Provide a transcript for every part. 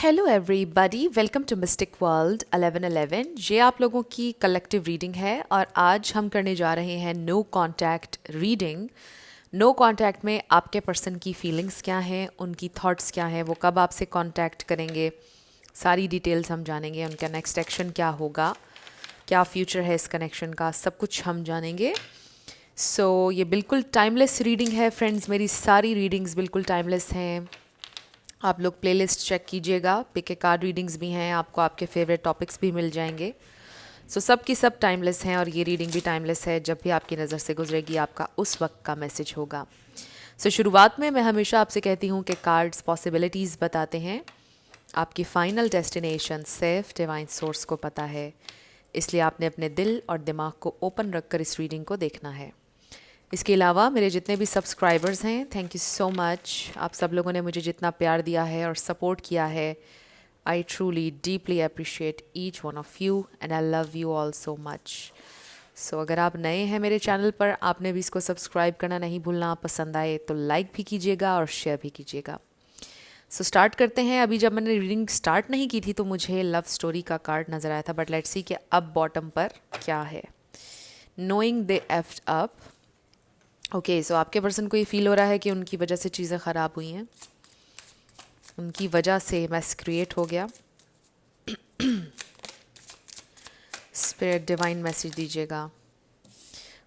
Hello everybody, welcome to Mystic World 1111। ये आप लोगों की कलेक्टिव रीडिंग है और आज हम करने जा रहे हैं no contact reading. No contact में आपके पर्सन की फीलिंग्स क्या हैं, उनकी थॉट्स क्या हैं, वो कब आपसे कांटेक्ट करेंगे, सारी डिटेल्स हम जानेंगे। उनका नेक्स्ट एक्शन क्या होगा, क्या फ्यूचर है इस कनेक्शन का, सब कुछ हम जानेंगे। ये बिल्कुल टाइमलेस रीडिंग है फ्रेंड्स, मेरी सारी रीडिंग्स बिल्कुल टाइमलेस हैं। आप लोग प्लेलिस्ट चेक कीजिएगा, पिक ए कार्ड रीडिंग्स भी हैं, आपको आपके फेवरेट टॉपिक्स भी मिल जाएंगे। सब की सब टाइमलेस हैं और ये रीडिंग भी टाइमलेस है। जब भी आपकी नज़र से गुजरेगी आपका उस वक्त का मैसेज होगा। शुरुआत में मैं हमेशा आपसे कहती हूँ कि कार्ड्स पॉसिबिलिटीज़ बताते हैं, आपकी फाइनल डेस्टिनेशन सिर्फ डिवाइन सोर्स को पता है, इसलिए आपने अपने दिल और दिमाग को ओपन रखकर इस रीडिंग को देखना है। इसके अलावा मेरे जितने भी सब्सक्राइबर्स हैं, थैंक यू सो मच। आप सब लोगों ने मुझे जितना प्यार दिया है और सपोर्ट किया है, I truly deeply appreciate each one of you and I love you all so much. अगर आप नए हैं मेरे चैनल पर, आपने भी इसको सब्सक्राइब करना नहीं भूलना। पसंद आए तो लाइक भी कीजिएगा और शेयर भी कीजिएगा। स्टार्ट करते हैं। अभी जब मैंने रीडिंग स्टार्ट नहीं की थी तो मुझे लव स्टोरी का कार्ड नज़र आया था, बट लेट्स सी कि अब बॉटम पर क्या है। नोइंग दे एफ्ड अप। ओके, सो आपके पर्सन को ये फील हो रहा है कि उनकी वजह से चीज़ें ख़राब हुई हैं, उनकी वजह से मैस क्रिएट हो गया। स्पिरिट डिवाइन मैसेज दीजिएगा।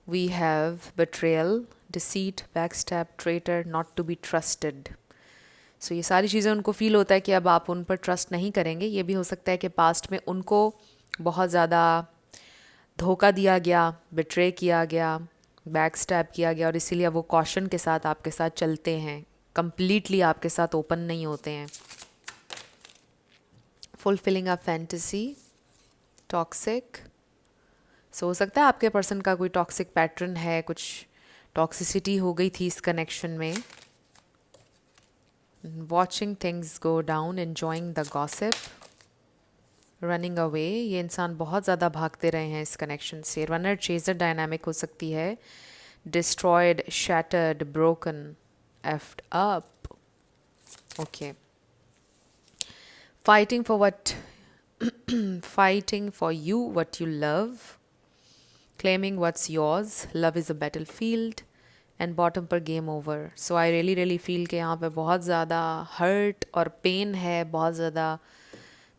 We have betrayal, deceit, backstab, traitor, not to be trusted. ये सारी चीज़ें उनको फील होता है कि अब आप उन पर ट्रस्ट नहीं करेंगे। ये भी हो सकता है कि पास्ट में उनको बहुत ज़्यादा धोखा दिया गया, बिट्रे किया गया, बैक स्टैब किया गया और इसीलिए वो कॉशन के साथ आपके साथ चलते हैं, कंप्लीटली आपके साथ ओपन नहीं होते हैं। फुलफिलिंग अ फैंटेसी, टॉक्सिक। हो सकता है आपके पर्सन का कोई टॉक्सिक पैटर्न है, कुछ टॉक्सिसिटी हो गई थी इस कनेक्शन में। Watching things go down, enjoying the gossip, running away. ये इंसान बहुत ज़्यादा भागते रहे हैं इस कनेक्शन से। रनर चेजर डायनामिक हो सकती है। Destroyed, shattered, broken, effed up. Okay, fighting for what fighting for you what you love, claiming what's yours, love is a battle field and bottom पर game over. I really really feel कि यहाँ पे बहुत ज़्यादा hurt और pen है, बहुत ज़्यादा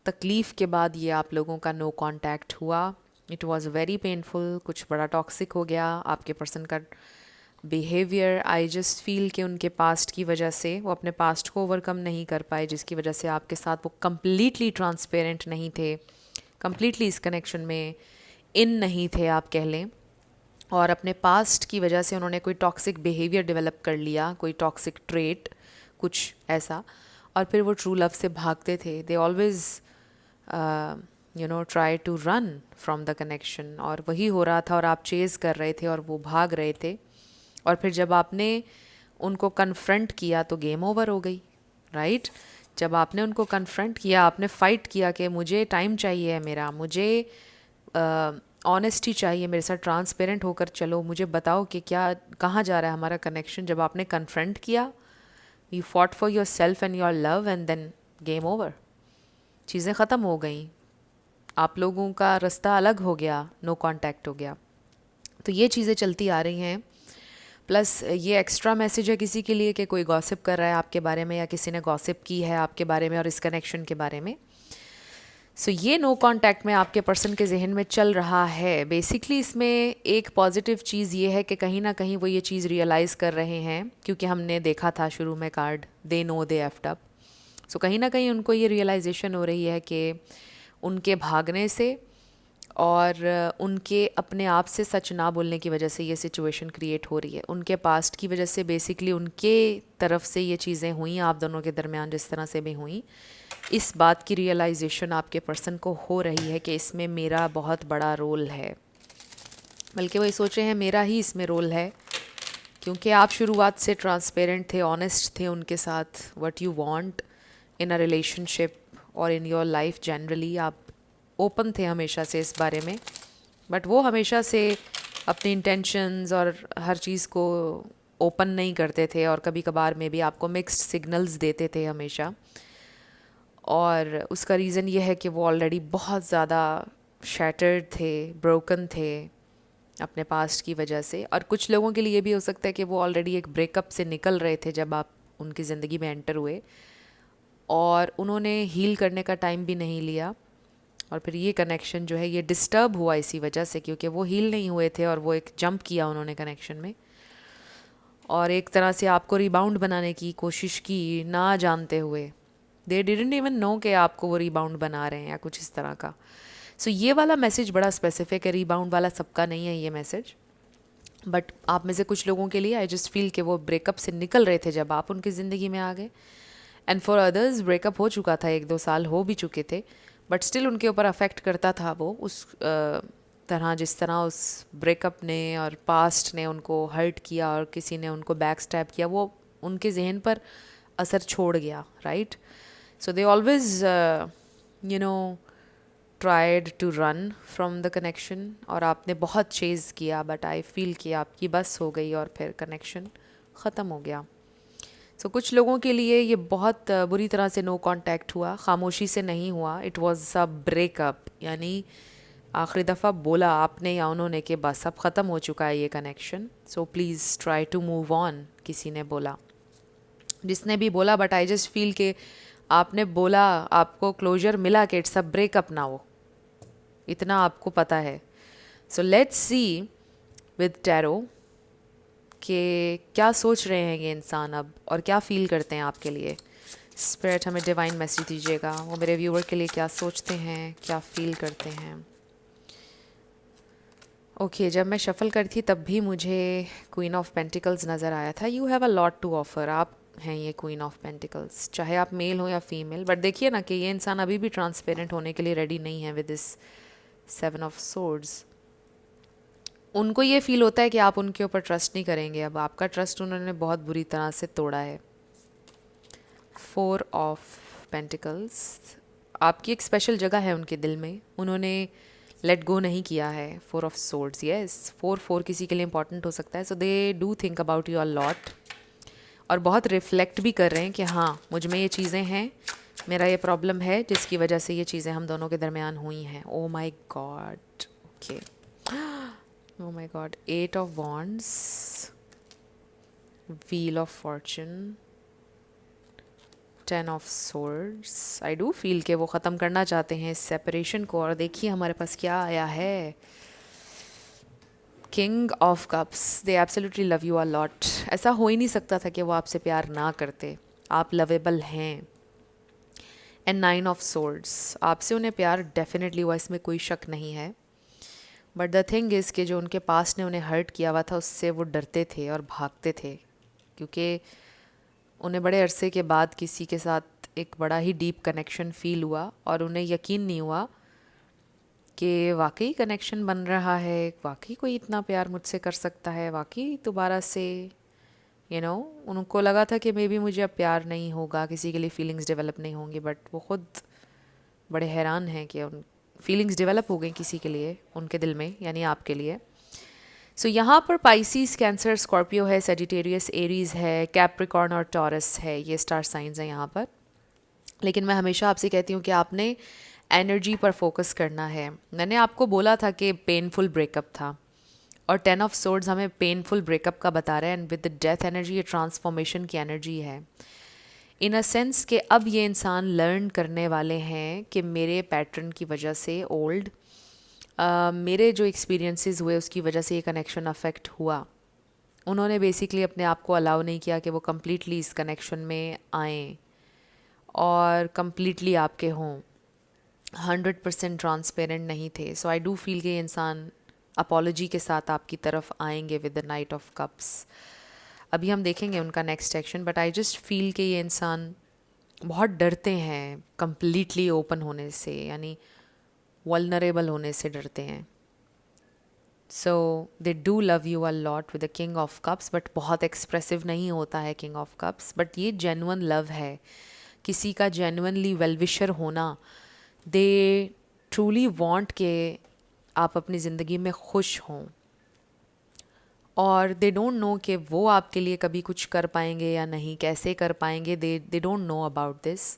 तकलीफ़ के बाद ये आप लोगों का नो कांटेक्ट हुआ। इट वाज वेरी पेनफुल, कुछ बड़ा टॉक्सिक हो गया। आपके पर्सन का बिहेवियर, आई जस्ट फील कि उनके पास्ट की वजह से वो अपने पास्ट को ओवरकम नहीं कर पाए, जिसकी वजह से आपके साथ वो कम्प्लीटली ट्रांसपेरेंट नहीं थे, कम्प्लीटली इस कनेक्शन में इन नहीं थे आप कह लें। और अपने पास्ट की वजह से उन्होंने कोई टॉक्सिक बिहेवियर डेवलप कर लिया, कोई टॉक्सिक ट्रेट, कुछ ऐसा, और फिर वो ट्रू लव से भागते थे। They always try to run from the connection, और वही हो रहा था और आप चेज़ कर रहे थे और वो भाग रहे थे। और फिर जब आपने उनको कन्फ्रंट किया तो गेम ओवर हो गई, राइट? जब आपने उनको कन्फ्रंट किया, आपने फ़ाइट किया कि मुझे टाइम चाहिए, मेरा मुझे ऑनेस्टी चाहिए, मेरे साथ ट्रांसपेरेंट होकर चलो, मुझे बताओ कि क्या कहाँ जा रहा है हमारा कनेक्शन। जब आपने कन्फ्रंट किया, you fought for yourself and your love and then game over, चीज़ें ख़त्म हो गई, आप लोगों का रास्ता अलग हो गया, नो कांटेक्ट हो गया। तो ये चीज़ें चलती आ रही हैं। प्लस ये एक्स्ट्रा मैसेज है किसी के लिए कि कोई गॉसिप कर रहा है आपके बारे में, या किसी ने गॉसिप की है आपके बारे में और इस कनेक्शन के बारे में। ये नो कांटेक्ट में आपके पर्सन के जहन में चल रहा है। बेसिकली इसमें एक पॉजिटिव चीज़ ये है कि कहीं ना कहीं वो ये चीज़ रियलाइज़ कर रहे हैं, क्योंकि हमने देखा था शुरू में card they know they effed up. कहीं ना कहीं उनको ये रियलाइजेशन हो रही है कि उनके भागने से और उनके अपने आप से सच ना बोलने की वजह से ये सिचुएशन क्रिएट हो रही है। उनके पास्ट की वजह से बेसिकली उनके तरफ से ये चीज़ें हुई, आप दोनों के दरमियान जिस तरह से भी हुई, इस बात की रियलाइजेशन आपके पर्सन को हो रही है कि इसमें मेरा बहुत बड़ा रोल है। बल्कि वो ये सोच रहे हैं मेरा ही इसमें रोल है, क्योंकि आप शुरुआत से ट्रांसपेरेंट थे, ऑनेस्ट थे उनके साथ। What you want in a relationship और इन योर लाइफ जनरली, आप ओपन थे हमेशा से इस बारे में। बट वो हमेशा से अपनी इंटेंशंस और हर चीज़ को ओपन नहीं करते थे, और कभी कभार में भी आपको मिक्स्ड सिग्नल्स देते थे हमेशा। और उसका रीज़न ये है कि वो ऑलरेडी बहुत ज़्यादा शैटर्ड थे, ब्रोकन थे अपने पास्ट की वजह से। और कुछ लोगों के लिए ये भी हो सकता है कि वो ऑलरेडी एक ब्रेकअप से निकल रहे थे जब आप उनकी ज़िंदगी में एंटर हुए, और उन्होंने हील करने का टाइम भी नहीं लिया, और फिर ये कनेक्शन जो है ये डिस्टर्ब हुआ इसी वजह से, क्योंकि वो हील नहीं हुए थे और वो एक जंप किया उन्होंने कनेक्शन में, और एक तरह से आपको रिबाउंड बनाने की कोशिश की ना जानते हुए। दे डिडंट इवन नो कि आपको वो रिबाउंड बना रहे हैं या कुछ इस तरह का। सो ये वाला मैसेज बड़ा स्पेसिफिक है, रिबाउंड वाला सबका नहीं है ये मैसेज, बट आप में से कुछ लोगों के लिए आई जस्ट फील कि वो ब्रेकअप से निकल रहे थे जब आप उनकी ज़िंदगी में आ गए, एंड फॉर अदर्स ब्रेकअप हो चुका था, 1-2 साल हो भी चुके थे, बट स्टिल उनके ऊपर अफेक्ट करता था वो उस तरह जिस तरह उस ब्रेकअप ने और पास्ट ने उनको हर्ट किया और किसी ने उनको बैक स्टैब किया, वो उनके जहन पर असर छोड़ गया, right. So they always you know tried to run from the connection, और आपने बहुत चेज़ किया, बट आई फील कि आपकी बस हो गई और फिर कनेक्शन ख़त्म हो गया। सो कुछ लोगों के लिए ये बहुत बुरी तरह से नो कांटेक्ट हुआ, खामोशी से नहीं हुआ, इट वाज अ ब्रेकअप, यानी आखिरी दफ़ा बोला आपने या उन्होंने कि बस अब ख़त्म हो चुका है ये connection, so please try to move on, किसी ने बोला, जिसने भी बोला, बट आई जस्ट फील कि आपने बोला, आपको क्लोजर मिला कि इट्स अ ब्रेकअप ना हो, इतना आपको पता है। सो लेट्स सी विद टैरो कि क्या सोच रहे हैं ये इंसान अब और क्या फील करते हैं आपके लिए। स्पिरिट हमें डिवाइन मैसेज दीजिएगा, वो मेरे व्यूअर के लिए क्या सोचते हैं, क्या फील करते हैं। ओके जब मैं शफ़ल करी थी तब भी मुझे क्वीन ऑफ पेंटिकल्स नज़र आया था। You have a lot to offer, आप हैं ये क्वीन ऑफ पेंटिकल्स, चाहे आप मेल हो या फीमेल, बट देखिए ना कि ये इंसान अभी भी ट्रांसपेरेंट होने के लिए रेडी नहीं है विद दिस 7 ऑफ सोर्ड्स। उनको ये फील होता है कि आप उनके ऊपर ट्रस्ट नहीं करेंगे, अब आपका ट्रस्ट उन्होंने बहुत बुरी तरह से तोड़ा है। 4 ऑफ पेंटिकल्स, आपकी एक स्पेशल जगह है उनके दिल में, उन्होंने लेट गो नहीं किया है। 4 ऑफ सोर्ड्स, यस 4 किसी के लिए इंपॉर्टेंट हो सकता है, so they do think about you a lot, और बहुत रिफ्लेक्ट भी कर रहे हैं कि हाँ मुझ में ये चीज़ें हैं, मेरा ये प्रॉब्लम है जिसकी वजह से ये चीज़ें हम दोनों के दरमियान हुई हैं। Oh my god, okay, oh my god, 8 of wands, wheel of fortune, 10 of swords। I do feel कि वो ख़त्म करना चाहते हैं इस सेपरेशन को, और देखिए हमारे पास क्या आया है, king of cups. They absolutely love you a lot, ऐसा हो ही नहीं सकता था कि वो आपसे प्यार ना करते, आप लवेबल हैं। एंड 9 ऑफ सोर्ड्स, आपसे उन्हें प्यार डेफिनेटली हुआ, इसमें कोई शक नहीं है, बट द थिंग इज़ कि जो उनके पास ने उन्हें हर्ट किया हुआ था उससे वो डरते थे और भागते थे, क्योंकि उन्हें बड़े अरसे के बाद किसी के साथ एक बड़ा ही डीप कनेक्शन फ़ील हुआ, और उन्हें यकीन नहीं हुआ कि वाकई कनेक्शन बन रहा है, वाकई कोई इतना प्यार मुझसे कर सकता है, वाकई दोबारा से उनको लगा था कि मे बी मुझे अब प्यार नहीं होगा, किसी के लिए फीलिंग्स डेवलप नहीं होंगी, बट वो खुद बड़े हैरान हैं कि उन फीलिंग्स डेवलप हो गई किसी के लिए उनके दिल में, यानी आपके लिए। सो यहाँ पर पाइसीज, कैंसर, स्कॉर्पियो है, सेजिटेरियस, एरीज़ है, कैप्रिकॉर्न और टॉरस है, ये स्टार साइंस हैं यहाँ पर। लेकिन मैं हमेशा आपसे कहती हूँ कि आपने एनर्जी पर फोकस करना है। मैंने आपको बोला था कि पेनफुल ब्रेकअप था, और 10 ऑफ सोर्ड्स हमें पेनफुल ब्रेकअप का बता रहे हैं, and with the death energy ये ट्रांसफॉर्मेशन की एनर्जी है, इन अ सेंस कि अब ये इंसान लर्न करने वाले हैं कि मेरे पैटर्न की वजह से ओल्ड मेरे जो एक्सपीरियंसेस हुए उसकी वजह से ये कनेक्शन अफेक्ट हुआ। उन्होंने बेसिकली अपने आप को अलाउ नहीं किया कि वो कम्प्लीटली इस कनेक्शन में आएँ और कम्प्लीटली आपके हों, 100% ट्रांसपेरेंट नहीं थे। सो आई डू फील कि ये इंसान अपॉलॉजी के साथ आपकी तरफ आएंगे with the night of cups. अभी हम देखेंगे उनका next action, but I just feel कि ये इंसान बहुत डरते हैं कम्प्लीटली ओपन होने से, यानी वल्नरेबल होने से डरते हैं। So they do love you a lot with the king of cups, but बहुत एक्सप्रेसिव नहीं होता है किंग ऑफ कप्स, बट ये जेन्युइन लव है, किसी का जेन्युइनली वेलविशर होना। दे ट्रूली वांट के आप अपनी ज़िंदगी में खुश हों, और दे डोंट नो कि वो आपके लिए कभी कुछ कर पाएंगे या नहीं, कैसे कर पाएंगे, they don't know about this.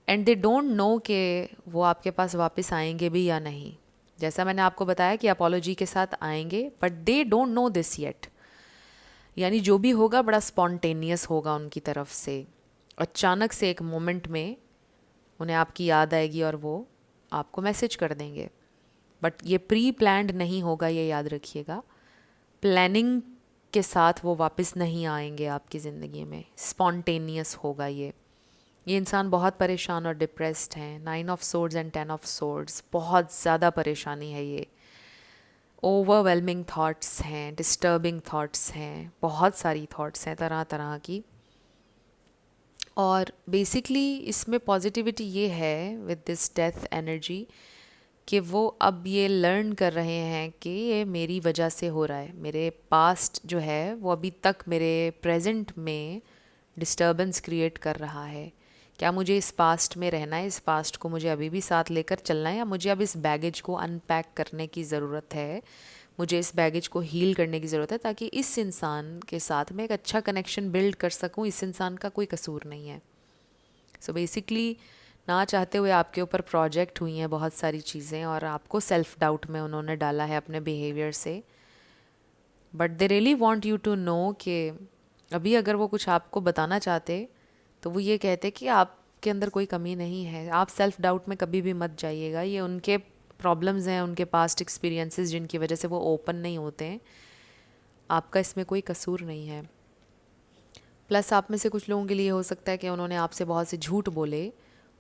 And they don't know कि वो आपके पास वापस आएंगे भी या नहीं. जैसा मैंने आपको बताया कि अपॉलोजी के साथ आएंगे, but they don't know this yet. यानी जो भी होगा बड़ा स्पॉन्टेनियस होगा उनकी तरफ से. अचानक से एक मोमेंट में उन्हें आपकी याद आएगी और वो आपको मैसेज कर देंगे. बट ये प्री प्लान्ड नहीं होगा, ये याद रखिएगा. प्लानिंग के साथ वो वापस नहीं आएंगे आपकी ज़िंदगी में. स्पॉन्टेनियस होगा ये. ये इंसान बहुत परेशान और डिप्रेस्ड हैं. 9 of swords and 10 of swords, बहुत ज़्यादा परेशानी है ये. ओवरवेलमिंग थॉट्स हैं, डिस्टर्बिंग थॉट्स हैं, बहुत सारी थॉट्स हैं तरह तरह की. और बेसिकली इसमें पॉजिटिविटी ये है विद दिस डेथ एनर्जी कि वो अब ये लर्न कर रहे हैं कि ये मेरी वजह से हो रहा है. मेरे पास्ट जो है वो अभी तक मेरे प्रेजेंट में डिस्टर्बेंस क्रिएट कर रहा है. क्या मुझे इस पास्ट में रहना है? इस पास्ट को मुझे अभी भी साथ लेकर चलना है, या मुझे अब इस बैगेज को अनपैक करने की ज़रूरत है? मुझे इस बैगेज को हील करने की ज़रूरत है ताकि इस इंसान के साथ मैं एक अच्छा कनेक्शन बिल्ड कर सकूं. इस इंसान का कोई कसूर नहीं है. सो बेसिकली ना चाहते हुए आपके ऊपर प्रोजेक्ट हुई हैं बहुत सारी चीज़ें, और आपको सेल्फ डाउट में उन्होंने डाला है अपने बिहेवियर से. But they really want you to know कि अभी अगर वो कुछ आपको बताना चाहते तो वो ये कहते कि आपके अंदर कोई कमी नहीं है. आप सेल्फ डाउट में कभी भी मत जाइएगा. ये उनके प्रॉब्लम्स हैं, उनके पास्ट एक्सपीरियंसेस जिनकी वजह से वो ओपन नहीं होते हैं. आपका इसमें कोई कसूर नहीं है. प्लस आप में से कुछ लोगों के लिए हो सकता है कि उन्होंने आपसे बहुत से झूठ बोले,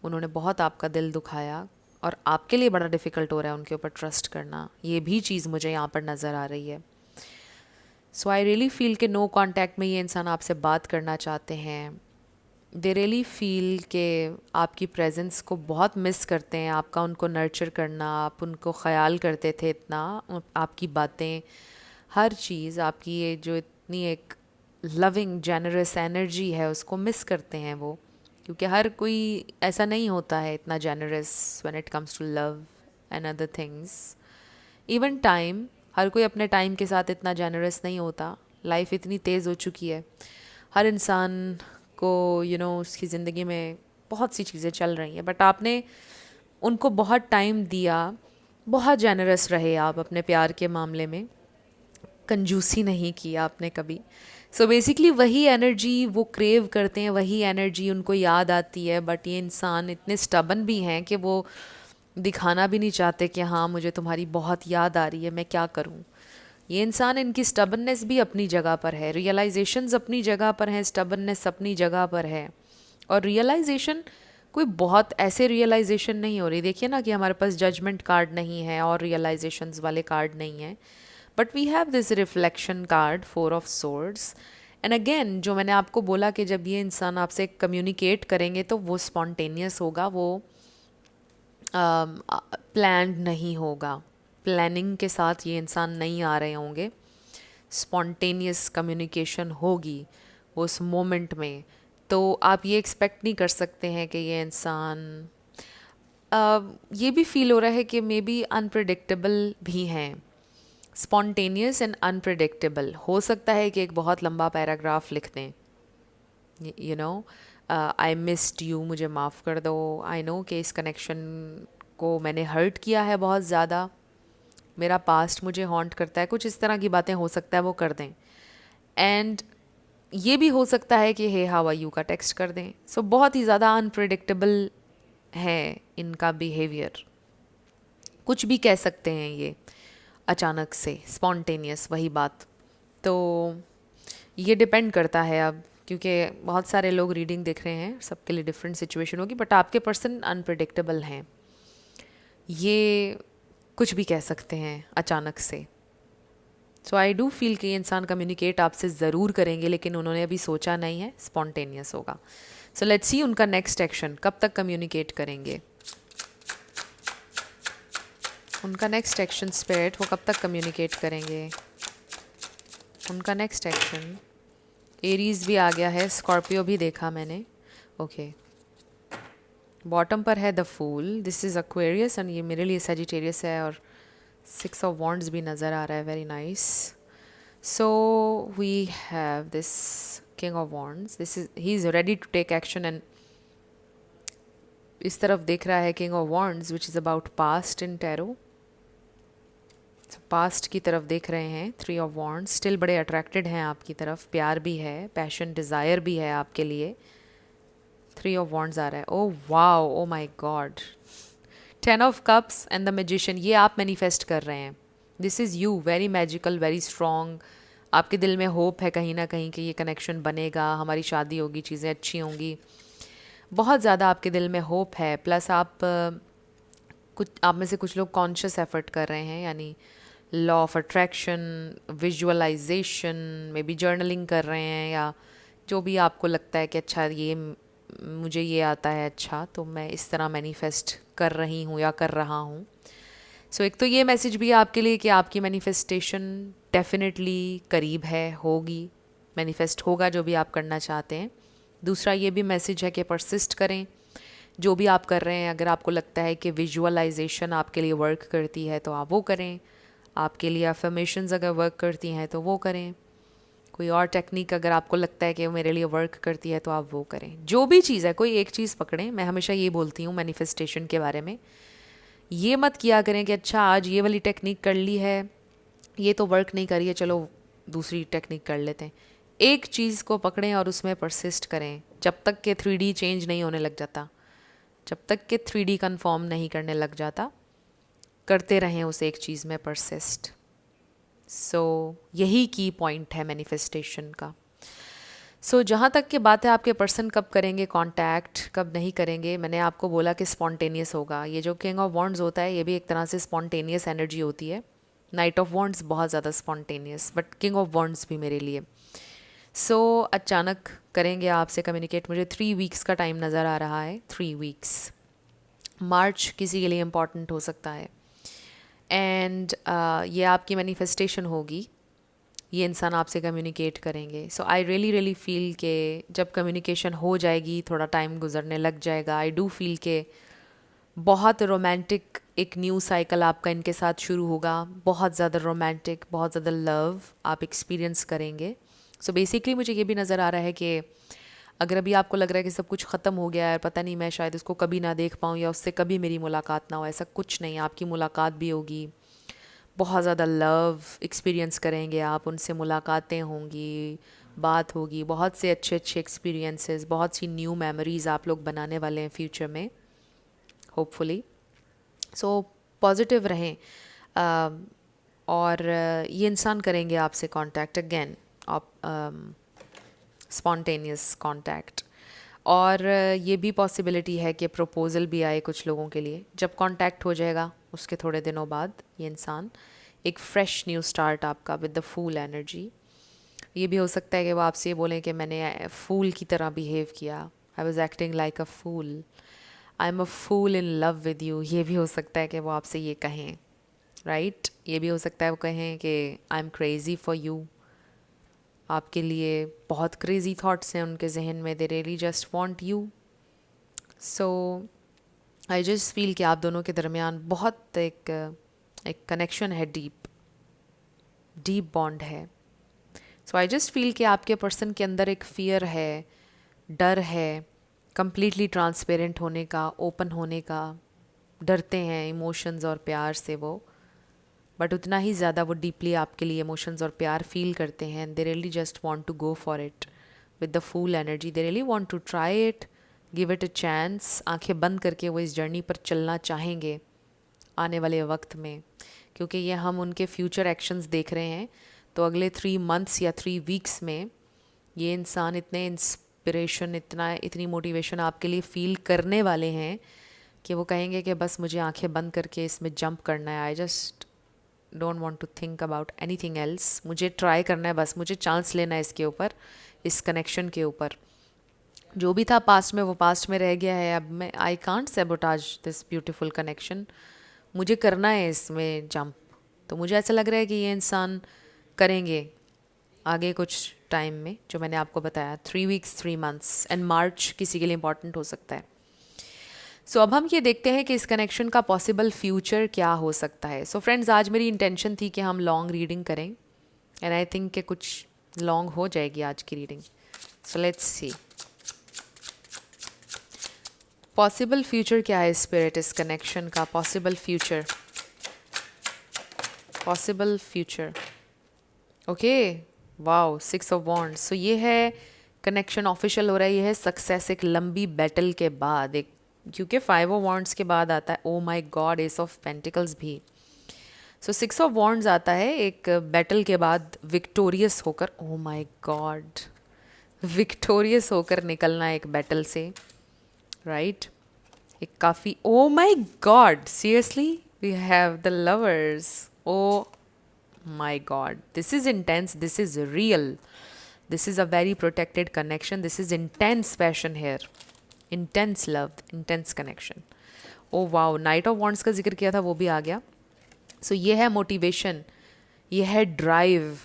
उन्होंने बहुत आपका दिल दुखाया, और आपके लिए बड़ा डिफ़िकल्ट हो रहा है उनके ऊपर ट्रस्ट करना. ये भी चीज़ मुझे यहाँ पर नज़र आ रही है. सो आई रियली फील कि नो कांटेक्ट में ये इंसान आपसे बात करना चाहते हैं. दे रियली फील कि आपकी प्रेजेंस को बहुत मिस करते हैं, आपका उनको नर्चर करना, आप उनको ख़याल करते थे इतना, आपकी बातें, हर चीज़ आपकी, ये जो इतनी एक लविंग जेनरस एनर्जी है उसको मिस करते हैं वो. क्योंकि हर कोई ऐसा नहीं होता है इतना generous when it comes to love and other things. Even time, हर कोई अपने टाइम के साथ इतना जेनरस नहीं होता. लाइफ इतनी तेज़ हो चुकी है, हर इंसान को उसकी ज़िंदगी में बहुत सी चीज़ें चल रही हैं, बट आपने उनको बहुत टाइम दिया. बहुत जेनरस रहे आप अपने प्यार के मामले में, कंजूसी नहीं की आपने कभी. सो बेसिकली वही एनर्जी वो क्रेव करते हैं, वही एनर्जी उनको याद आती है. बट ये इंसान इतने स्टबन भी हैं कि वो दिखाना भी नहीं चाहते कि हाँ मुझे तुम्हारी बहुत याद आ रही है, मैं क्या करूँ. ये इंसान, इनकी स्टबननेस भी अपनी जगह पर है, रियलाइजेशंस अपनी जगह पर हैं, स्टबननेस अपनी जगह पर है. और रियलाइजेशन कोई बहुत ऐसे रियलाइजेशन नहीं हो रही. देखिए ना कि हमारे पास जजमेंट कार्ड नहीं है और रियलाइजेशंस वाले कार्ड नहीं हैं, but we have this reflection card, 4 of swords. And again जो मैंने आपको बोला कि जब ये इंसान आपसे कम्युनिकेट करेंगे तो वो स्पॉन्टेनियस होगा, वो प्लान्ड नहीं होगा. प्लानिंग के साथ ये इंसान नहीं आ रहे होंगे. स्पॉन्टेनियस कम्युनिकेशन होगी उस मोमेंट में. तो आप ये एक्सपेक्ट नहीं कर सकते हैं कि ये इंसान, ये भी फील हो रहा है कि मे बी अनप्रडिक्टेबल भी हैं. Spontaneous and unpredictable. हो सकता है कि एक बहुत लंबा पैराग्राफ लिख दें, you know, I missed you, मुझे माफ़ कर दो, आई नो कि इस कनेक्शन को मैंने हर्ट किया है बहुत ज़्यादा, मेरा पास्ट मुझे हॉन्ट करता है, कुछ इस तरह की बातें हो सकता है वो कर दें. एंड ये भी हो सकता है कि हे हाउ आर यू का टेक्स्ट कर दें. सो बहुत ही ज़्यादा अनप्रिडिक्टेबल है इनका बिहेवियर. कुछ भी कह सकते हैं ये अचानक से, स्पॉन्टेनियस वही बात. तो ये डिपेंड करता है अब, क्योंकि बहुत सारे लोग रीडिंग देख रहे हैं, सबके लिए डिफरेंट सिचुएशन होगी. बट आपके पर्सन अनप्रिडिक्टेबल हैं, ये कुछ भी कह सकते हैं अचानक से. सो आई डू फील कि ये इंसान कम्युनिकेट आपसे ज़रूर करेंगे, लेकिन उन्होंने अभी सोचा नहीं है, स्पॉन्टेनियस होगा. सो लेट्स सी उनका नेक्स्ट एक्शन, कब तक कम्युनिकेट करेंगे. उनका नेक्स्ट एक्शन स्पिरिट, वो कब तक कम्युनिकेट करेंगे. उनका नेक्स्ट एक्शन. एरीज भी आ गया है, स्कॉर्पियो भी देखा मैंने. ओके, बॉटम पर है the fool, this is Aquarius, and ये मेरे लिए सेजिटेरियस है. और 6 ऑफ वॉन्ड्स भी नज़र आ रहा है, very nice. So we have this king of wands, this is, he is ready to take action. And इस तरफ देख रहा है king of wands which is about past in tarot. Past की तरफ देख रहे हैं। थ्री ऑफ वॉन्ड्स, स्टिल बड़े अट्रैक्टेड हैं आपकी तरफ, प्यार भी है, पैशन डिज़ायर भी है आपके लिए। थ्री ऑफ वॉन्ड्स आ रहा है। Oh wow, O my God. 10 of cups and the magician, ये आप मैनिफेस्ट कर रहे हैं। This is you, very magical, very strong. आपके दिल में होप है कहीं ना कहीं कि ये कनेक्शन बनेगा, हमारी शादी होगी, चीज़ें अच्छी होंगी। बहुत ज़्यादा आपके दिल में होप है। प्लस कुछ आप में से कुछ लोग कॉन्शियस एफर्ट कर रहे हैं, यानी law of attraction, visualization, maybe journaling कर रहे हैं, या जो भी आपको लगता है कि अच्छा ये मुझे ये आता है, अच्छा तो मैं इस तरह मैनिफेस्ट कर रही हूँ या कर रहा हूँ। सो एक तो ये मैसेज भी है आपके लिए कि आपकी मैनिफेस्टेशन डेफिनेटली करीब है, होगी, मैनिफेस्ट होगा जो भी आप करना चाहते हैं। दूसरा ये भी मैसेज है कि परसिस्ट करें जो भी आप कर रहे हैं। अगर आपको लगता है कि विजुअलाइजेशन आपके लिए वर्क करती है तो आप वो करें, आपके लिए अफर्मेशंस अगर वर्क करती हैं तो वो करें, कोई और टेक्निक अगर आपको लगता है कि वो मेरे लिए वर्क करती है तो आप वो करें। जो भी चीज़ है, कोई एक चीज़ पकड़ें। मैं हमेशा ये बोलती हूँ मैनिफेस्टेशन के बारे में, ये मत किया करें कि अच्छा आज ये वाली टेक्निक कर ली है, ये तो वर्क नहीं करी है, चलो दूसरी टेक्निक कर लेते हैं। एक चीज़ को पकड़ें और उसमें परसिस्ट करें जब तक कि 3D चेंज नहीं होने लग जाता, जब तक कि 3D कन्फर्म नहीं करने लग जाता, करते रहें उस एक चीज़ में परसिस्ट। सो यही की पॉइंट है मैनिफेस्टेशन का। सो जहाँ तक की बात है आपके पर्सन कब करेंगे कांटेक्ट, कब नहीं करेंगे, मैंने आपको बोला कि स्पॉन्टेनियस होगा। ये जो किंग ऑफ वॉन्ड्स होता है ये भी एक तरह से स्पॉन्टेनियस एनर्जी होती है। नाइट ऑफ वॉन्ड्स बहुत ज़्यादा spontaneous, but king of wands भी मेरे लिए। सो अचानक करेंगे आपसे कम्युनिकेट। मुझे 3 वीक्स का टाइम नज़र आ रहा है, 3 वीक्स। मार्च किसी के लिए इम्पॉर्टेंट हो सकता है। एंड ये आपकी मैनिफेस्टेशन होगी, ये इंसान आपसे कम्युनिकेट करेंगे। सो आई रियली रियली फील के जब कम्युनिकेशन हो जाएगी, थोड़ा टाइम गुजरने लग जाएगा, आई डू फील के बहुत रोमांटिक एक न्यू साइकिल आपका इनके साथ शुरू होगा। बहुत ज़्यादा रोमांटिक, बहुत ज़्यादा लव आप एक्सपीरियंस करेंगे। सो बेसिकली मुझे ये भी नज़र आ रहा है कि अगर अभी आपको लग रहा है कि सब कुछ ख़त्म हो गया है, पता नहीं मैं शायद उसको कभी ना देख पाऊँ या उससे कभी मेरी मुलाकात ना हो, ऐसा कुछ नहीं। आपकी मुलाकात भी होगी, बहुत ज़्यादा लव एक्सपीरियंस करेंगे आप, उनसे मुलाकातें होंगी, बात होगी, बहुत से अच्छे अच्छे एक्सपीरियंसेस, बहुत सी न्यू मेमोरीज़ आप लोग बनाने वाले हैं फ्यूचर में, होपफुली। सो पॉजिटिव रहें। और ये इंसान करेंगे आपसे कांटेक्ट अगेन, आप स्पॉन्टेनियस कांटेक्ट। और ये भी पॉसिबिलिटी है कि प्रपोज़ल भी आए कुछ लोगों के लिए। जब कांटेक्ट हो जाएगा उसके थोड़े दिनों बाद ये इंसान एक फ़्रेश न्यू स्टार्ट आपका विद द फूल एनर्जी। ये भी हो सकता है कि वो आपसे ये बोलें कि मैंने फूल की तरह बिहेव किया, I was acting like a fool, I am a fool in love with you. ये भी हो सकता है कि वो आपसे ये कहें, राइट। ये भी हो सकता है वो कहें कि I am crazy for you. आपके लिए बहुत क्रेज़ी थॉट्स हैं उनके जहन में, दे really just want you. So I just feel कि आप दोनों के दरमियान बहुत एक कनेक्शन है, डीप बॉन्ड है। सो आई जस्ट फील कि आपके पर्सन के अंदर एक फ़ियर है, डर है कंप्लीटली ट्रांसपेरेंट होने का, ओपन होने का। डरते हैं इमोशंस और प्यार से वो, बट उतना ही ज़्यादा वो डीपली आपके लिए इमोशंस और प्यार फील करते हैं। They really just want to go for it with the full energy. They really want to try it, give it a chance. आंखें बंद करके वो इस जर्नी पर चलना चाहेंगे आने वाले वक्त में, क्योंकि ये हम उनके फ्यूचर एक्शंस देख रहे हैं। तो अगले 3 मंथ्स या 3 वीक्स में ये इंसान इतने इंस्पिरेशन, इतनी मोटिवेशन आपके लिए फ़ील करने वाले हैं कि वो कहेंगे कि बस मुझे आंखें बंद करके इसमें जंप करना है। I just don't want to think about anything else. मुझे ट्राई करना है, बस मुझे चांस लेना है इसके ऊपर, इस कनेक्शन के ऊपर। जो भी था पास्ट में वो पास्ट में रह गया है। अब मैं I can't sabotage this beautiful connection, मुझे करना है इसमें जंप। तो मुझे ऐसा लग रहा है कि ये इंसान करेंगे आगे कुछ टाइम में, जो मैंने आपको बताया 3 वीक्स 3 मंथ्स, एंड मार्च किसी के लिए इंपॉर्टेंट हो सकता है। सो अब हम ये देखते हैं कि इस कनेक्शन का पॉसिबल फ्यूचर क्या हो सकता है। सो फ्रेंड्स, आज मेरी इंटेंशन थी कि हम लॉन्ग रीडिंग करें, एंड आई थिंक कि कुछ लॉन्ग हो जाएगी आज की reading. So let's see. Possible future क्या है स्पिरिट इस कनेक्शन का? Possible future, possible future, okay, wow, 6 of wands. सो ये है कनेक्शन ऑफिशियल हो रहा है, ये है सक्सेस एक लंबी बैटल के बाद, एक, क्योंकि 5 ऑफ वॉन्ड्स के बाद आता है ओ my God S of pentacles भी। सो 6 ऑफ वॉन्ड्स आता है एक बैटल के बाद विक्टोरियस होकर, ओ माय गॉड, विक्टोरियस होकर निकलना एक बैटल से, राइट? एक काफ़ी, oh my god, seriously we have the lovers, oh my god, this is intense, this is real, this is a very protected connection, this is intense passion here, intense love, intense connection. oh wow, night of wands का जिक्र किया था, वो भी आ गया। सो ये है motivation, ये है ड्राइव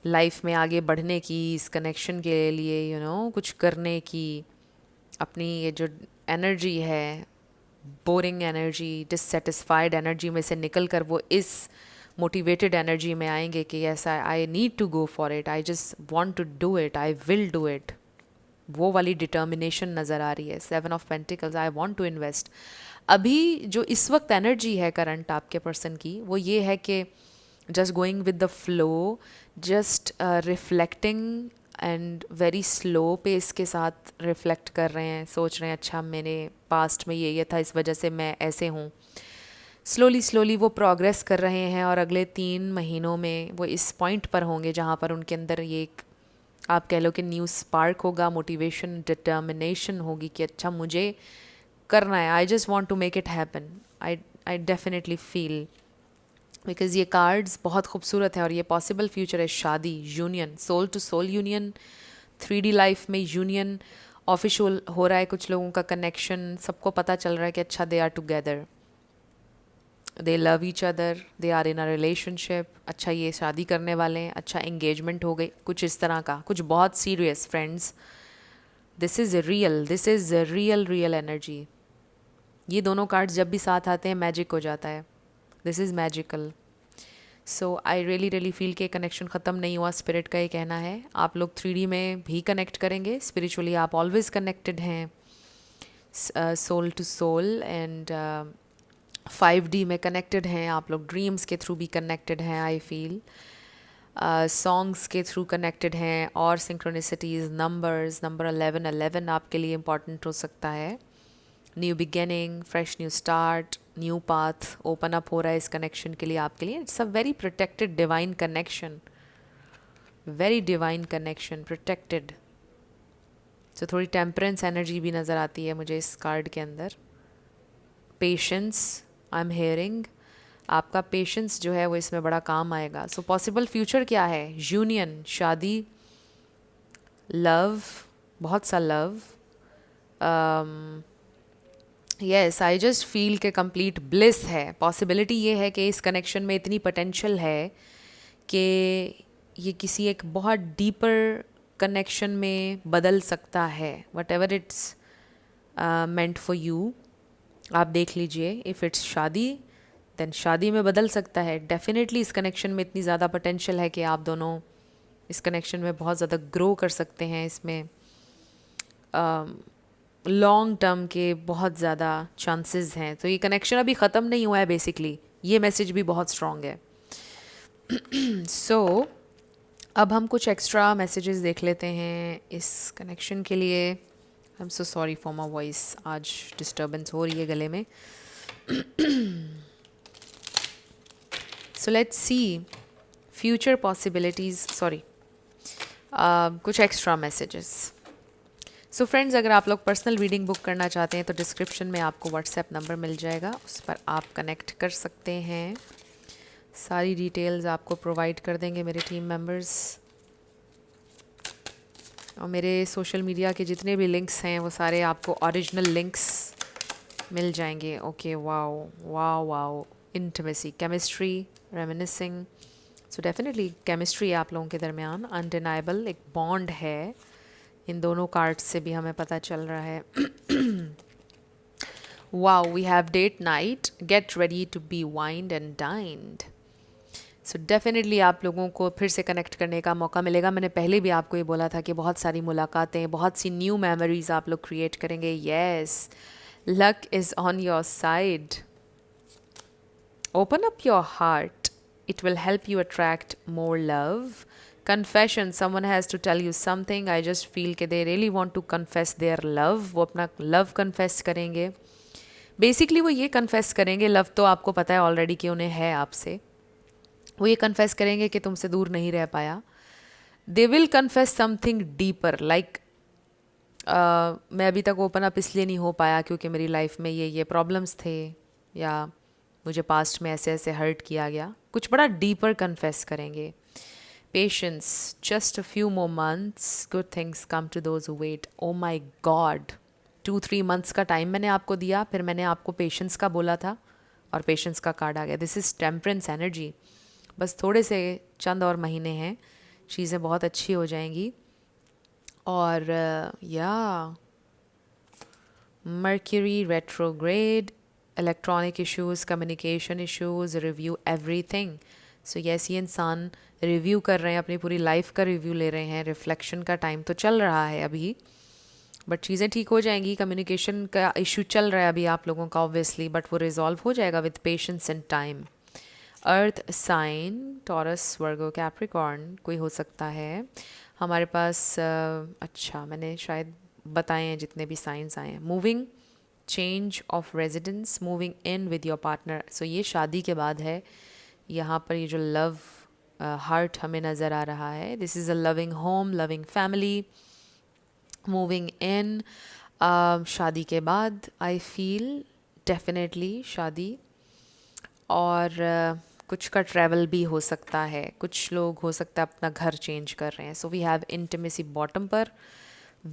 लाइफ में आगे बढ़ने की, इस कनेक्शन के लिए यू नो कुछ करने की। अपनी ये जो एनर्जी है, बोरिंग एनर्जी, डिससेटिस्फाइड एनर्जी में से निकल कर वो इस मोटिवेटेड एनर्जी में आएंगे कि yes I need to go for it, I just want to do it, I will do it. वो वाली डिटर्मिनेशन नज़र आ रही है। 7 of pentacles, I want to invest. अभी जो इस वक्त एनर्जी है करंट आपके पर्सन की, वो ये है कि just going with the flow, just reflecting and very slow pace के साथ रिफ्लेक्ट कर रहे हैं, सोच रहे हैं अच्छा मेरे पास्ट में ये था, इस वजह से मैं ऐसे हूँ। स्लोली स्लोली वो प्रोग्रेस कर रहे हैं और अगले 3 महीनों में वो इस पॉइंट पर होंगे जहाँ पर उनके अंदर ये एक, आप कह लो कि न्यू स्पार्क होगा, मोटिवेशन, डिटर्मिनेशन होगी कि अच्छा मुझे करना है, I just want to make it happen. I definitely feel, because ये कार्ड्स बहुत खूबसूरत है और ये पॉसिबल फ्यूचर है, शादी, union, soul to soul union, 3D life में यूनियन ऑफिशियल हो रहा है, कुछ लोगों का कनेक्शन, सबको पता चल रहा है कि अच्छा they are together, they love each other, they are in a relationship, अच्छा ये शादी करने वाले हैं, अच्छा एंगेजमेंट हो गई, कुछ इस तरह का, कुछ बहुत serious friends. This is real, this is real real energy. ये दोनों कार्ड्स जब भी साथ आते हैं मैजिक हो जाता है, this is magical. So I really really feel के कनेक्शन ख़त्म नहीं हुआ, स्पिरिट का ये कहना है। आप लोग 3D में भी कनेक्ट करेंगे, स्पिरिचुअली आप ऑलवेज कनेक्टेड हैं, soul to soul, and 5D में कनेक्टेड हैं आप लोग, ड्रीम्स के थ्रू भी कनेक्टेड हैं, आई फील सॉन्ग्स के थ्रू कनेक्टेड हैं, और सिंक्रोनिसिटीज़, नंबर्स, नंबर 11 आपके लिए इम्पॉर्टेंट हो सकता है। New beginning, fresh new start, new path open up हो रहा है इस कनेक्शन के लिए आपके लिए। It's a very protected divine connection, very divine connection, protected. So थोड़ी टेम्परेंस एनर्जी भी नज़र आती है मुझे इस कार्ड के अंदर। पेशेंस, आई एम हेयरिंग, आपका पेशेंस जो है वो इसमें बड़ा काम आएगा। सो पॉसिबल फ्यूचर क्या है? यूनियन, शादी, लव, बहुत सा love, yes, I just feel के कंप्लीट ब्लिस है। पॉसिबिलिटी ये है कि इस कनेक्शन में इतनी पोटेंशियल है कि ये किसी एक बहुत डीपर कनेक्शन में बदल सकता है। What ever it's meant for you, आप देख लीजिए। इफ़ इट्स शादी, देन शादी में बदल सकता है। डेफिनेटली इस कनेक्शन में इतनी ज़्यादा पोटेंशियल है कि आप दोनों इस कनेक्शन में बहुत ज़्यादा ग्रो कर सकते हैं। इसमें लॉन्ग टर्म के बहुत ज़्यादा चांसेस हैं। तो ये कनेक्शन अभी ख़त्म नहीं हुआ है बेसिकली, ये मैसेज भी बहुत स्ट्रॉन्ग है। सो अब हम कुछ एक्स्ट्रा मैसेजेस देख लेते हैं इस कनेक्शन के लिए। I am so sorry for my voice, आज डिस्टर्बेंस हो रही है गले में। सो let's C future possibilities, sorry कुछ एक्स्ट्रा मैसेजेस। सो फ्रेंड्स, अगर आप लोग पर्सनल रीडिंग बुक करना चाहते हैं तो डिस्क्रिप्शन में आपको व्हाट्सएप नंबर मिल जाएगा, उस पर आप कनेक्ट कर सकते हैं। सारी डिटेल्स आपको प्रोवाइड कर देंगे मेरे टीम मेंबर्स, और मेरे सोशल मीडिया के जितने भी लिंक्स हैं वो सारे आपको ओरिजिनल लिंक्स मिल जाएंगे। Okay, wow wow wow, intimacy, chemistry, reminiscing. So definitely chemistry आप लोगों के दरमियान अनडिनाइबल एक बॉन्ड है, इन दोनों कार्ड्स से भी हमें पता चल रहा है। Wow, we have date night, get ready to be wined and dined. So definitely आप लोगों को फिर से कनेक्ट करने का मौका मिलेगा। मैंने पहले भी आपको ये बोला था कि बहुत सारी मुलाकातें, बहुत सी न्यू मेमोरीज आप लोग क्रिएट करेंगे। Yes, luck is on your side. Open up your heart. It will help you attract more love. Confession, someone has to tell you something. I just feel कि they really want to confess their love. वो अपना love confess करेंगे. Basically वो ये confess करेंगे, love तो आपको पता है ऑलरेडी कि उन्हें है आपसे. वो ये कन्फेस करेंगे कि तुमसे दूर नहीं रह पाया. They will confess something deeper, like मैं अभी तक ओपन अप इसलिए नहीं हो पाया क्योंकि मेरी लाइफ में ये प्रॉब्लम्स थे, या मुझे पास्ट में ऐसे ऐसे हर्ट किया गया. कुछ बड़ा डीपर कन्फेस करेंगे. Patience, just a few more months, good things come to those who wait. Oh my god, 2-3 months का टाइम मैंने आपको दिया, फिर मैंने आपको पेशेंस का बोला था और पेशेंस का कार्ड आ गया. This is temperance energy. बस थोड़े से चंद और महीने हैं, चीज़ें बहुत अच्छी हो जाएंगी. और या mercury retrograde, electronic issues, communication issues, review everything. So yes, ये इंसान रिव्यू कर रहे हैं, अपनी पूरी लाइफ का रिव्यू ले रहे हैं. रिफ्लेक्शन का टाइम तो चल रहा है अभी, बट चीज़ें ठीक हो जाएंगी. कम्युनिकेशन का इशू चल रहा है अभी आप लोगों का ऑब्वियसली, बट वो रिजॉल्व हो जाएगा with patience and time. Earth sign, Taurus, Virgo, Capricorn कोई हो सकता है हमारे पास. अच्छा, मैंने शायद बताए हैं जितने भी साइंस आए हैं. Moving, change of residence, moving in with your partner. So ये शादी के बाद है. यहाँ पर ये जो लव हार्ट हमें नज़र आ रहा है, this is a loving home, loving family, moving in. शादी के बाद आई फील डेफिनेटली शादी. और कुछ का ट्रैवल भी हो सकता है. कुछ लोग हो सकता है अपना घर चेंज कर रहे हैं. So we have intimacy bottom पर,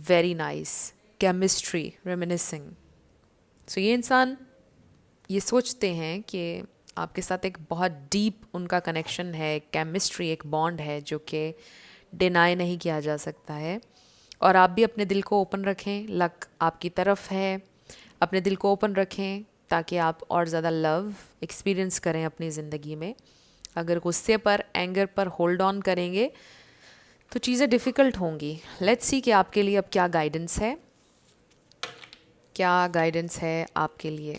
very nice. Chemistry, reminiscing. So ये इंसान ये सोचते हैं कि आपके साथ एक बहुत डीप उनका कनेक्शन है, केमिस्ट्री, एक बॉन्ड है जो कि डिनाई नहीं किया जा सकता है. और आप भी अपने दिल को ओपन रखें, लक आपकी तरफ है. अपने दिल को ओपन रखें ताकि आप और ज़्यादा लव एक्सपीरियंस करें अपनी ज़िंदगी में. अगर गुस्से पर, एंगर पर होल्ड ऑन करेंगे तो चीज़ें डिफ़िकल्ट होंगी. लेट्स सी कि आपके लिए अब क्या गाइडेंस है, क्या गाइडेंस है आपके लिए.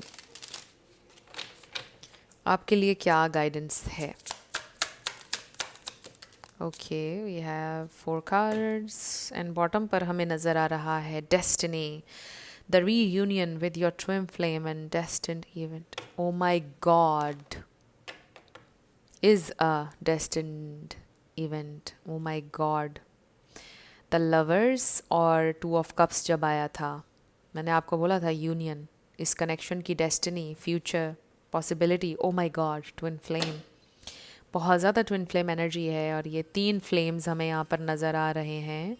आपके लिए क्या गाइडेंस है. Okay, we have 4 cards and bottom पर हमें नज़र आ रहा है destiny, the reunion with your twin flame and destined event. Oh my god, is a destined event. Oh my god. The lovers और 2 ऑफ कप्स जब आया था, मैंने आपको बोला था यूनियन, इस कनेक्शन की destiny, future, possibility. O my God, twin flame, बहुत ज़्यादा ट्विन फ्लेम एनर्जी है. और ये 3 फ्लेम्स हमें यहाँ पर नज़र आ रहे हैं.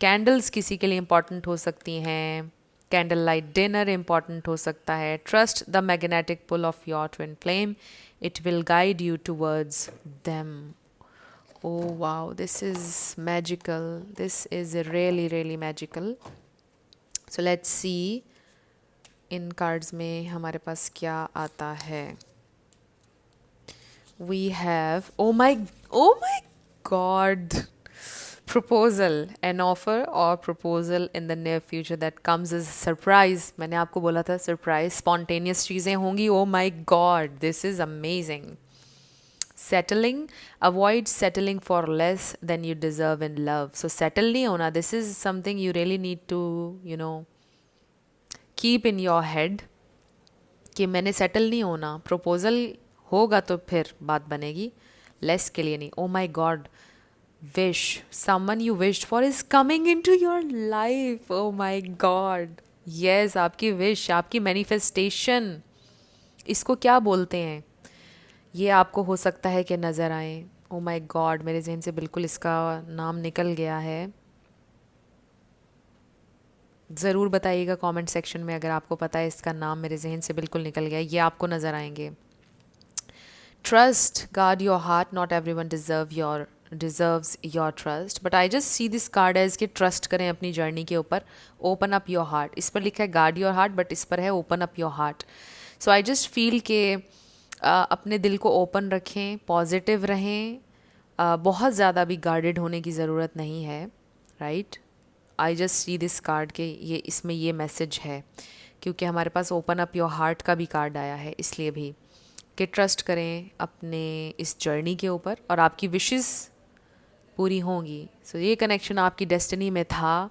कैंडल्स किसी के लिए इम्पॉर्टेंट हो सकती हैं. कैंडल लाइट डिनर इम्पॉर्टेंट हो सकता है. Trust the magnetic pull of your twin flame, it will guide you towards them. Oh wow, this is magical. This is really really magical. So let's see in cards में हमारे पास क्या आता है. We have, oh my god, proposal, an offer or proposal in the near future that comes as a surprise. मैंने आपको बोला था surprise, spontaneous चीज़ें होंगी. oh my god, this is amazing. Settling, avoid settling for less than you deserve in love. So settle नहीं होना, this is something you really need to, you know, keep in your head कि मैंने settle नहीं होना. proposal होगा तो फिर बात बनेगी, लेस के लिए नहीं. Oh my god, wish, someone you wished for is coming in to your life. Oh my god, yes, आपकी विश, आपकी मैनिफेस्टेशन, इसको क्या बोलते हैं, ये आपको हो सकता है कि नज़र आए. ओ माई गॉड, मेरे जहन से बिल्कुल इसका नाम निकल गया है. ज़रूर बताइएगा कमेंट सेक्शन में अगर आपको पता है इसका नाम. मेरे जहन से बिल्कुल निकल गया. ये आपको नज़र आएंगे. Trust, guard your heart. Not everyone deserves your trust. But I just see this card as कि trust करें अपनी journey के ऊपर. Open up your heart. इस पर लिखा है guard your heart, but इस पर है open up your heart. So I just feel कि अपने दिल को open रखें, positive रहें. बहुत ज़्यादा भी guarded होने की ज़रूरत नहीं है, right? I just see this card के ये इसमें ये message है क्योंकि हमारे पास ओपन अप योर हार्ट का भी कार्ड आया है, इसलिए भी कि ट्रस्ट करें अपने इस जर्नी के ऊपर और आपकी विशेस पूरी होंगी। सो ये कनेक्शन आपकी डेस्टिनी में था।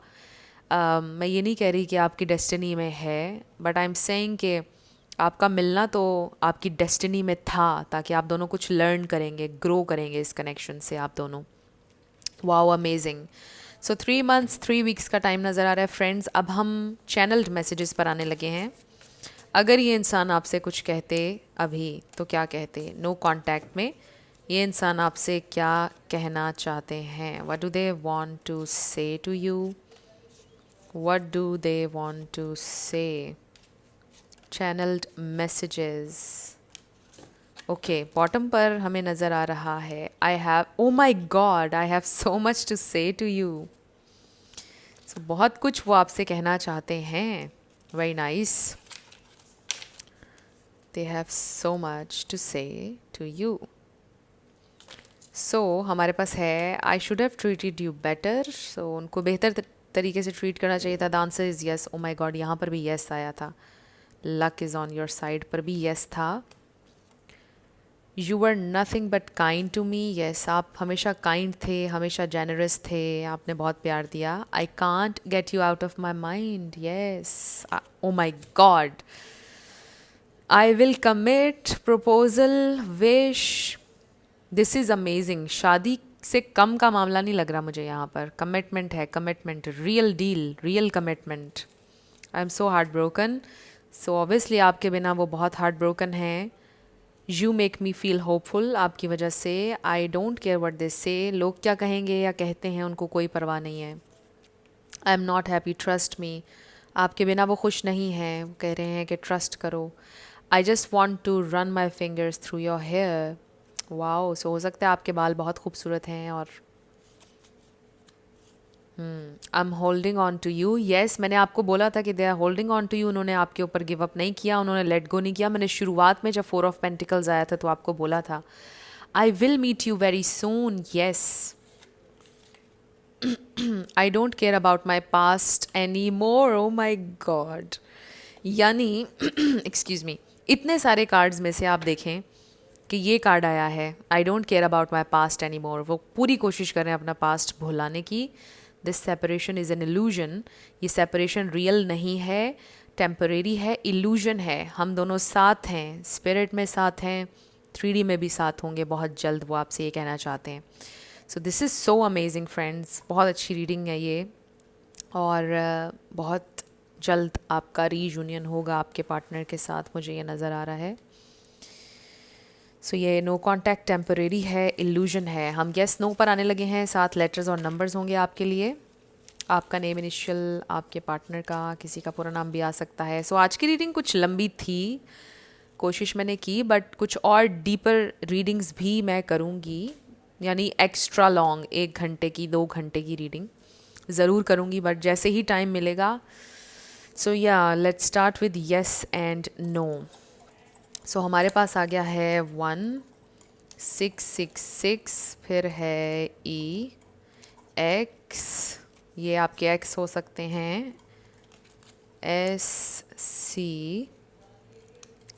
मैं ये नहीं कह रही कि आपकी डेस्टिनी में है, बट आई एम सेइंग कि आपका मिलना तो आपकी डेस्टिनी में था, ताकि आप दोनों कुछ लर्न करेंगे, ग्रो करेंगे इस कनेक्शन से आप दोनों। Wow, amazing. So 3 months 3 weeks का टाइम नज़र आ रहा है फ्रेंड्स। अब हम चैनल्ड मैसेजेस पर आने लगे हैं। अगर ये इंसान आपसे कुछ कहते अभी, तो क्या कहते? नो कांटेक्ट में ये इंसान आपसे क्या कहना चाहते हैं? What do they want to say to you? What do they want to say? Channelled messages. Okay, bottom पर हमें नज़र आ रहा है I have, oh my god, I have so much to say to you. So बहुत कुछ वो आपसे कहना चाहते हैं। Very nice. They have so much to say to you. So हमारे पास है I should have treated you better. सो उनको बेहतर तरीके से ट्रीट करना चाहिए था। The answer is yes. Oh my god, यहाँ पर भी येस आया था। Luck is on your side पर भी येस था। You were nothing but kind to me. Yes, आप हमेशा काइंड थे, हमेशा जेनरस थे, आपने बहुत प्यार दिया। I can't get you out of my mind. Yes. Oh my god, I will commit, proposal, wish. This is amazing. शादी से कम का मामला नहीं लग रहा मुझे यहाँ पर। कमिटमेंट है, commitment, real deal, real commitment. I am so heart broken. So obviously आपके बिना वो बहुत हार्ट ब्रोकन हैं। You make me feel hopeful. आपकी वजह से आई डोंट केयर व्हाट दे से। लोग क्या कहेंगे या कहते हैं, उनको कोई परवाह नहीं है। I am not happy, trust me. आपके बिना वो खुश नहीं हैं, वो कह रहे हैं कि ट्रस्ट करो। I just want to run my fingers through your hair. Wow, so हो सकता है आपके बाल बहुत खूबसूरत हैं। और I am holding on to you. Yes, मैंने आपको बोला था कि they are holding on to you. उन्होंने आपके ऊपर गिव अप नहीं किया, उन्होंने लेट गो नहीं किया। मैंने शुरुआत में जब 4 of Pentacles आया था तो आपको बोला था I will meet you very soon. Yes, I don't care about my past any more. Oh my god, यानी एक्सक्यूज मी, इतने सारे कार्ड्स में से आप देखें कि ये कार्ड आया है आई don't care about my past any मोर। वो पूरी कोशिश कर रहे हैं अपना पास्ट भुलाने की। This separation is an illusion. ये सेपरेशन रियल नहीं है, टेम्परेरी है, इल्यूजन है। हम दोनों साथ हैं, स्पिरिट में साथ हैं, 3D में भी साथ होंगे बहुत जल्द, वो आपसे ये कहना चाहते हैं। So this is so amazing friends. बहुत अच्छी रीडिंग है ये, और बहुत जल्द आपका रीयूनियन होगा आपके पार्टनर के साथ, मुझे ये नज़र आ रहा है। सो ये नो कॉन्टैक्ट टेम्परेरी है, इल्यूजन है। हम येस नो पर आने लगे हैं। 7 लेटर्स और नंबर्स होंगे आपके लिए। आपका नेम, इनिशियल, आपके पार्टनर का, किसी का पूरा नाम भी आ सकता है। सो आज की रीडिंग कुछ लंबी थी, कोशिश मैंने की, बट कुछ और डीपर रीडिंग्स भी मैं करूँगी, यानी एक्स्ट्रा लॉन्ग 1 घंटे की, 2 घंटे की रीडिंग ज़रूर करूँगी, बट जैसे ही टाइम मिलेगा। सो या let's start with yes and no. So हमारे पास आ गया है 1666, फिर है ई, एक्स, ये आपके एक्स हो सकते हैं, S, C,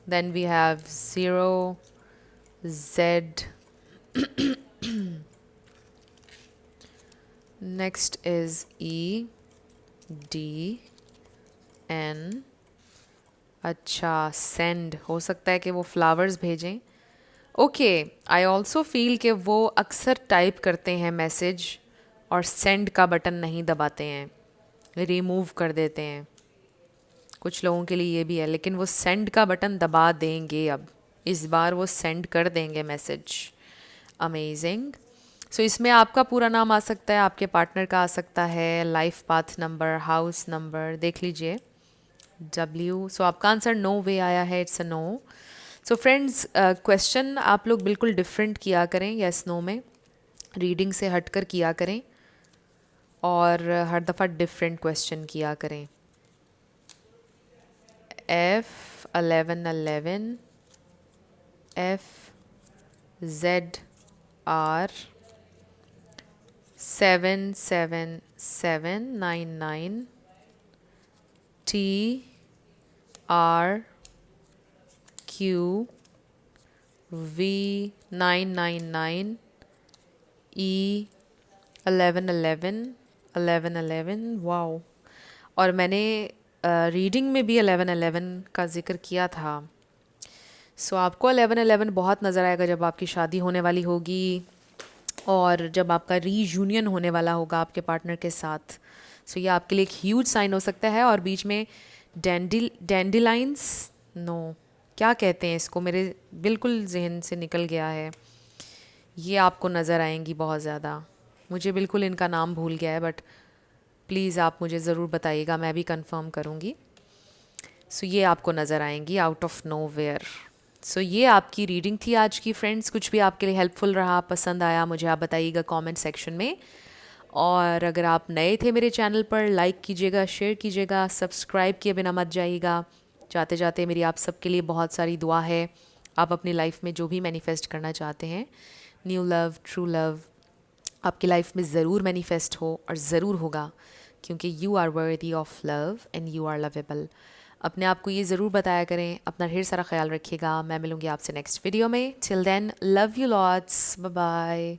then we have 0, Z, next is E, D, N. अच्छा, सेंड हो सकता है कि वो फ्लावर्स भेजें। ओके, आई ऑल्सो फील कि वो अक्सर टाइप करते हैं मैसेज और सेंड का बटन नहीं दबाते हैं, रिमूव कर देते हैं। कुछ लोगों के लिए ये भी है, लेकिन वो सेंड का बटन दबा देंगे अब। इस बार वो सेंड कर देंगे मैसेज। अमेजिंग। सो इसमें आपका पूरा नाम आ सकता है, आपके पार्टनर का आ सकता है, life path number, house number, देख लीजिए। W, सो आपका आंसर नो वे आया है, it's a no. So friends, question आप लोग बिल्कुल डिफरेंट किया करें यस नो में, रीडिंग से हटकर किया करें, और हर दफ़ा डिफरेंट क्वेश्चन किया करें। F 1111, F, Z, R, 77799, T, RQV999 E1111 wow. और मैंने रीडिंग में भी 1111 का जिक्र किया था। सो आपको 1111 बहुत नज़र आएगा जब आपकी शादी होने वाली होगी और जब आपका रीयूनियन होने वाला होगा आपके पार्टनर के साथ। सो ये आपके लिए एक ह्यूज साइन हो सकता है। और बीच में डैंडिलाइंस, नो क्या कहते हैं इसको, मेरे बिल्कुल जहन से निकल गया है। ये आपको नज़र आएंगी बहुत ज़्यादा। मुझे बिल्कुल इनका नाम भूल गया है, बट प्लीज़ आप मुझे ज़रूर बताइएगा, मैं भी कंफर्म करूँगी। सो ये आपको नज़र आएंगी आउट ऑफ नोवेयर। सो ये आपकी रीडिंग थी आज की फ्रेंड्स। कुछ भी आपके लिए हेल्पफुल रहा, पसंद आया, मुझे आप बताइएगा कमेंट सेक्शन में। और अगर आप नए थे मेरे चैनल पर, लाइक कीजिएगा, शेयर कीजिएगा, सब्सक्राइब किए बिना मत जाइएगा। जाते जाते मेरी आप सबके लिए बहुत सारी दुआ है। आप अपनी लाइफ में जो भी मैनिफेस्ट करना चाहते हैं, न्यू लव, ट्रू लव, आपकी लाइफ में ज़रूर मैनिफेस्ट हो और ज़रूर होगा, क्योंकि you are worthy of love and you are lovable. अपने आप को ये ज़रूर बताया करें। अपना ढेर सारा ख्याल रखिएगा। मैं मिलूँगी आपसे नेक्स्ट वीडियो में। Till then, love you lots, bye bye.